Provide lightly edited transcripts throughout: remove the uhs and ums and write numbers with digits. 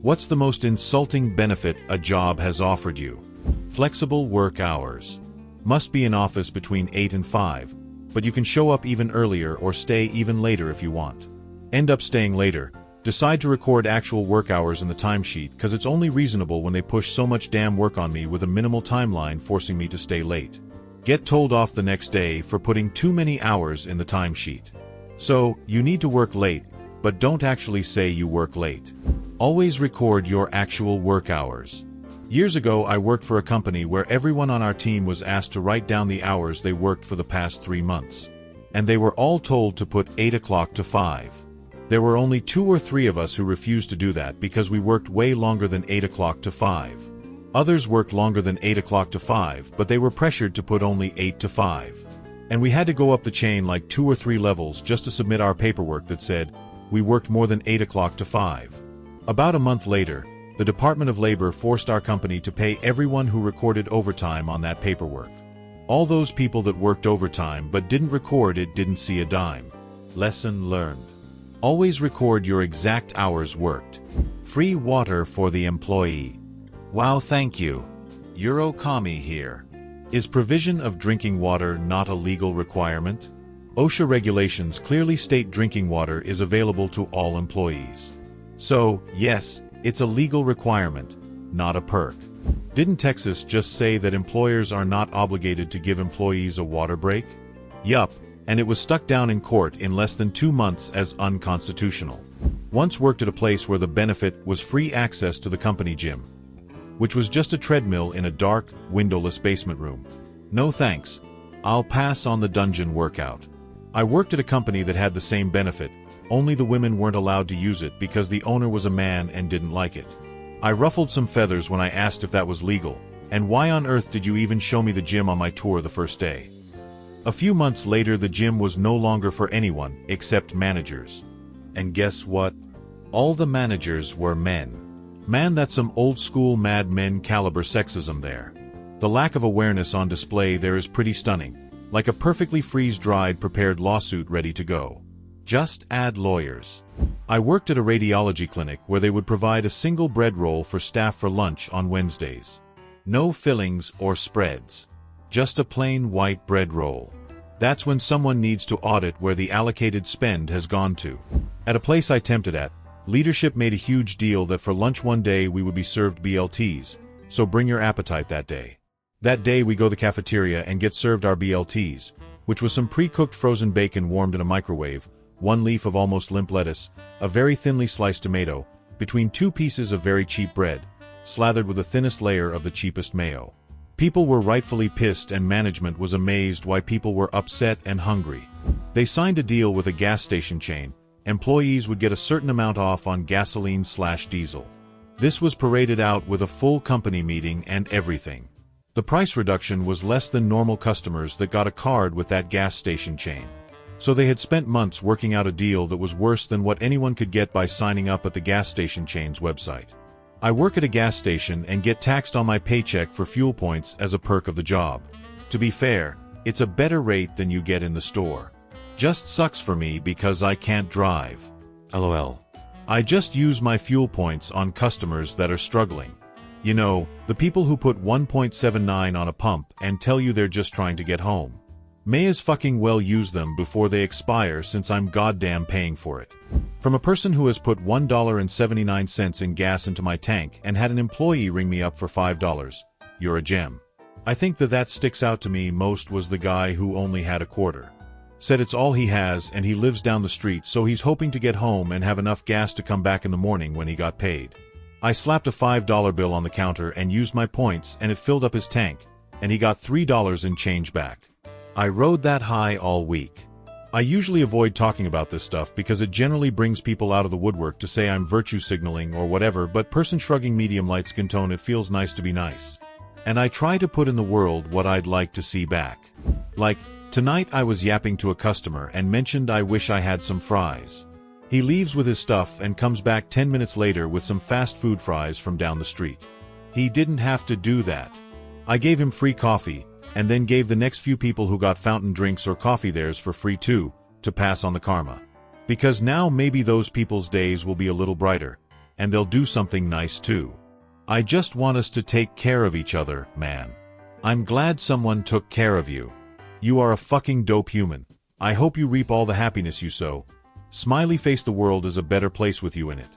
What's the most insulting benefit a job has offered you? Flexible work hours. Must be in office between 8 and 5, but you can show up even earlier or stay even later if you want. End up staying later. Decide to record actual work hours in the timesheet because it's only reasonable when they push so much damn work on me with a minimal timeline forcing me to stay late. Get told off the next day for putting too many hours in the timesheet. So, you need to work late, but don't actually say you work late. Always record your actual work hours. Years ago, I worked for a company where everyone on our team was asked to write down the hours they worked for the past 3 months. And they were all told to put 8 o'clock to 5. There were only 2 or 3 of us who refused to do that because we worked way longer than 8 o'clock to 5. Others worked longer than 8 o'clock to 5, but they were pressured to put only 8 to 5. And we had to go up the chain like 2 or 3 levels just to submit our paperwork that said, we worked more than 8 o'clock to 5. About a month later, the Department of Labor forced our company to pay everyone who recorded overtime on that paperwork. All those people that worked overtime but didn't record it didn't see a dime. Lesson learned. Always record your exact hours worked. Free water for the employee. Wow, thank you. Eurokami here. Is provision of drinking water not a legal requirement? OSHA regulations clearly state drinking water is available to all employees. So, yes, it's a legal requirement, not a perk. Didn't Texas just say that employers are not obligated to give employees a water break? Yup, and it was stuck down in court in less than 2 months as unconstitutional. Once worked at a place where the benefit was free access to the company gym, which was just a treadmill in a dark, windowless basement room. No thanks. I'll pass on the dungeon workout. I worked at a company that had the same benefit, only the women weren't allowed to use it because the owner was a man and didn't like it. I ruffled some feathers when I asked if that was legal, and why on earth did you even show me the gym on my tour the first day? A few months later, the gym was no longer for anyone except managers. And guess what? All the managers were men. Man, that's some old-school Mad Men caliber sexism there. The lack of awareness on display there is pretty stunning, like a perfectly freeze-dried prepared lawsuit ready to go. Just add lawyers. I worked at a radiology clinic where they would provide a single bread roll for staff for lunch on Wednesdays. No fillings or spreads. Just a plain white bread roll. That's when someone needs to audit where the allocated spend has gone to. At a place I tempted at, leadership made a huge deal that for lunch one day we would be served BLTs, so bring your appetite that day. That day we go to the cafeteria and get served our BLTs, which was some pre-cooked frozen bacon warmed in a microwave, 1 leaf of almost limp lettuce, a very thinly sliced tomato, between 2 pieces of very cheap bread, slathered with the thinnest layer of the cheapest mayo. People were rightfully pissed and management was amazed why people were upset and hungry. They signed a deal with a gas station chain. Employees would get a certain amount off on gasoline/diesel. This was paraded out with a full company meeting and everything. The price reduction was less than normal customers that got a card with that gas station chain. So they had spent months working out a deal that was worse than what anyone could get by signing up at the gas station chain's website. I work at a gas station and get taxed on my paycheck for fuel points as a perk of the job. To be fair, it's a better rate than you get in the store. Just sucks for me because I can't drive. LOL. I just use my fuel points on customers that are struggling. You know, the people who put 1.79 on a pump and tell you they're just trying to get home. May as fucking well use them before they expire since I'm goddamn paying for it. From a person who has put $1.79 in gas into my tank and had an employee ring me up for $5. You're a gem. I think that sticks out to me most was the guy who only had a quarter. Said it's all he has and he lives down the street so he's hoping to get home and have enough gas to come back in the morning when he got paid. I slapped a $5 bill on the counter and used my points and it filled up his tank, and he got $3 in change back. I rode that high all week. I usually avoid talking about this stuff because it generally brings people out of the woodwork to say I'm virtue signaling or whatever, but person shrugging medium light skin tone, it feels nice to be nice. And I try to put in the world what I'd like to see back. Like, tonight I was yapping to a customer and mentioned I wish I had some fries. He leaves with his stuff and comes back 10 minutes later with some fast food fries from down the street. He didn't have to do that. I gave him free coffee, and then gave the next few people who got fountain drinks or coffee theirs for free too, to pass on the karma. Because now maybe those people's days will be a little brighter, and they'll do something nice too. I just want us to take care of each other, man. I'm glad someone took care of you. You are a fucking dope human. I hope you reap all the happiness you sow. Smiley face, the world is a better place with you in it.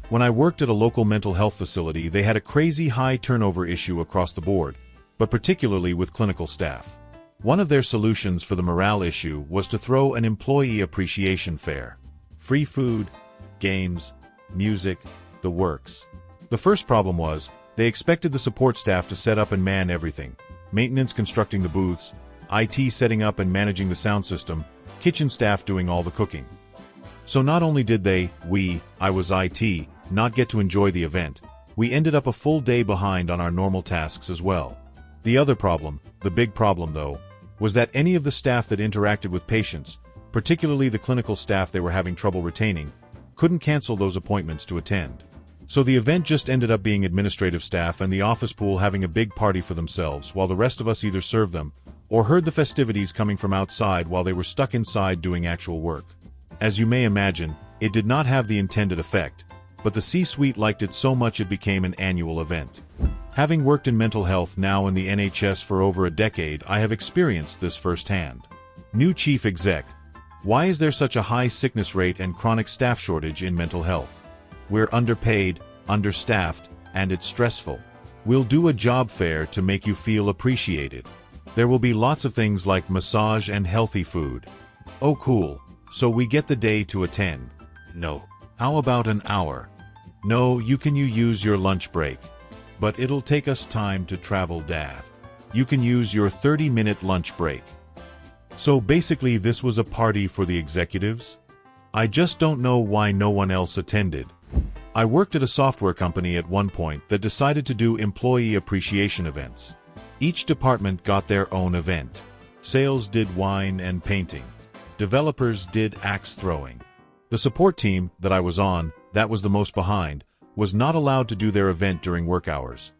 When I worked at a local mental health facility, they had a crazy high turnover issue across the board, but particularly with clinical staff. One of their solutions for the morale issue was to throw an employee appreciation fair. Free food, games, music, the works. The first problem was, they expected the support staff to set up and man everything. Maintenance constructing the booths, IT setting up and managing the sound system, kitchen staff doing all the cooking. So not only did I was IT, not get to enjoy the event, we ended up a full day behind on our normal tasks as well. The other problem, the big problem though, was that any of the staff that interacted with patients, particularly the clinical staff they were having trouble retaining, couldn't cancel those appointments to attend. So the event just ended up being administrative staff and the office pool having a big party for themselves while the rest of us either served them or heard the festivities coming from outside while they were stuck inside doing actual work. As you may imagine, it did not have the intended effect, but the C-suite liked it so much it became an annual event. Having worked in mental health now in the NHS for over a decade, I have experienced this firsthand. New chief exec. Why is there such a high sickness rate and chronic staff shortage in mental health? We're underpaid, understaffed, and it's stressful. We'll do a job fair to make you feel appreciated. There will be lots of things like massage and healthy food. Oh cool. So we get the day to attend. No. How about an hour? No, you use your lunch break. But it'll take us time to travel daft. You can use your 30-minute lunch break. So basically this was a party for the executives? I just don't know why no one else attended. I worked at a software company at one point that decided to do employee appreciation events. Each department got their own event. Sales did wine and painting. Developers did axe throwing. The support team that I was on, that was the most behind, was not allowed to do their event during work hours.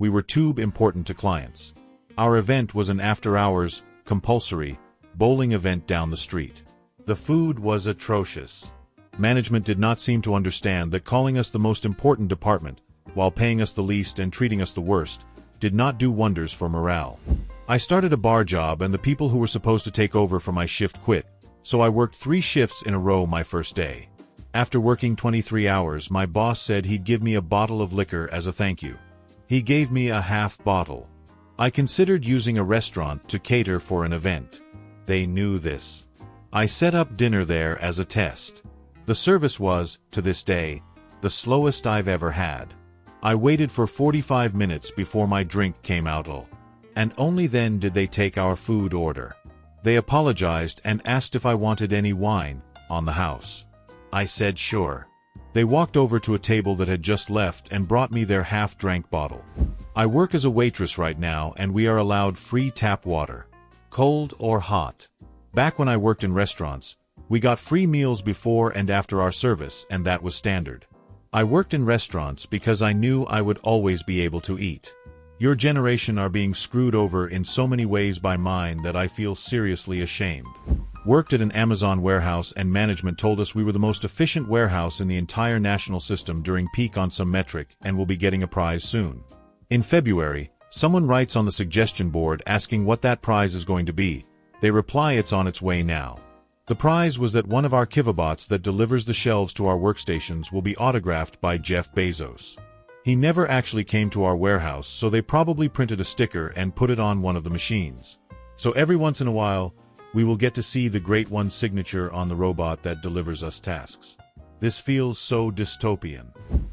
We were too important to clients. Our event was an after-hours, compulsory, bowling event down the street. The food was atrocious. Management did not seem to understand that calling us the most important department, while paying us the least and treating us the worst, did not do wonders for morale. I started a bar job and the people who were supposed to take over for my shift quit, so I worked 3 shifts in a row my first day. After working 23 hours, my boss said he'd give me a bottle of liquor as a thank you. He gave me a half bottle. I considered using a restaurant to cater for an event. They knew this. I set up dinner there as a test. The service was, to this day, the slowest I've ever had. I waited for 45 minutes before my drink came out, and only then did they take our food order. They apologized and asked if I wanted any wine on the house. I said sure. They walked over to a table that had just left and brought me their half-drank bottle. I work as a waitress right now and we are allowed free tap water, cold or hot. Back when I worked in restaurants, we got free meals before and after our service, and that was standard. I worked in restaurants because I knew I would always be able to eat. Your generation are being screwed over in so many ways by mine that I feel seriously ashamed. Worked at an Amazon warehouse and management told us we were the most efficient warehouse in the entire national system during peak on some metric and will be getting a prize soon. In February, someone writes on the suggestion board asking what that prize is going to be. They reply it's on its way now. The prize was that one of our Kivabots that delivers the shelves to our workstations will be autographed by Jeff Bezos. He never actually came to our warehouse, so they probably printed a sticker and put it on one of the machines. So every once in a while, we will get to see the Great One's signature on the robot that delivers us tasks. This feels so dystopian.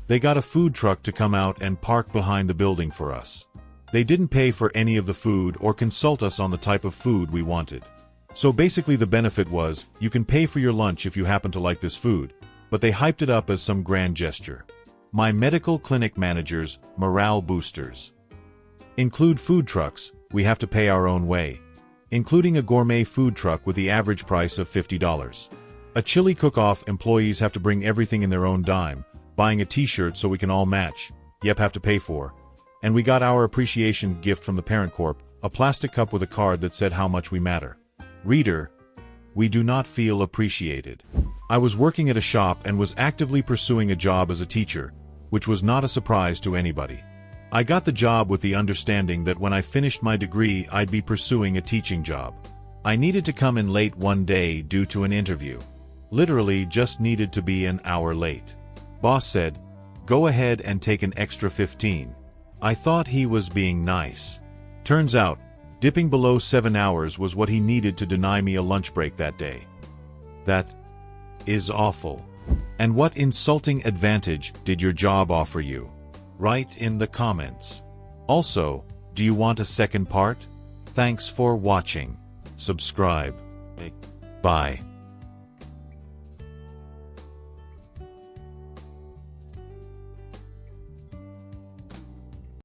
They got a food truck to come out and park behind the building for us. They didn't pay for any of the food or consult us on the type of food we wanted. So basically the benefit was, you can pay for your lunch if you happen to like this food, but they hyped it up as some grand gesture. My medical clinic managers, morale boosters. Include food trucks, we have to pay our own way. Including a gourmet food truck with the average price of $50. A chili cook-off, employees have to bring everything in their own dime, buying a t-shirt so we can all match, yep, have to pay for. And we got our appreciation gift from the parent corp, a plastic cup with a card that said how much we matter. Reader, we do not feel appreciated. I was working at a shop and was actively pursuing a job as a teacher, which was not a surprise to anybody. I got the job with the understanding that when I finished my degree I'd be pursuing a teaching job. I needed to come in late one day due to an interview. Literally just needed to be an hour late. Boss said, "Go ahead and take an extra 15. I thought he was being nice. Turns out, dipping below 7 hours was what he needed to deny me a lunch break that day. That is awful. And what insulting advantage did your job offer you? Write in the comments. Also, do you want a second part? Thanks for watching. Subscribe. Bye.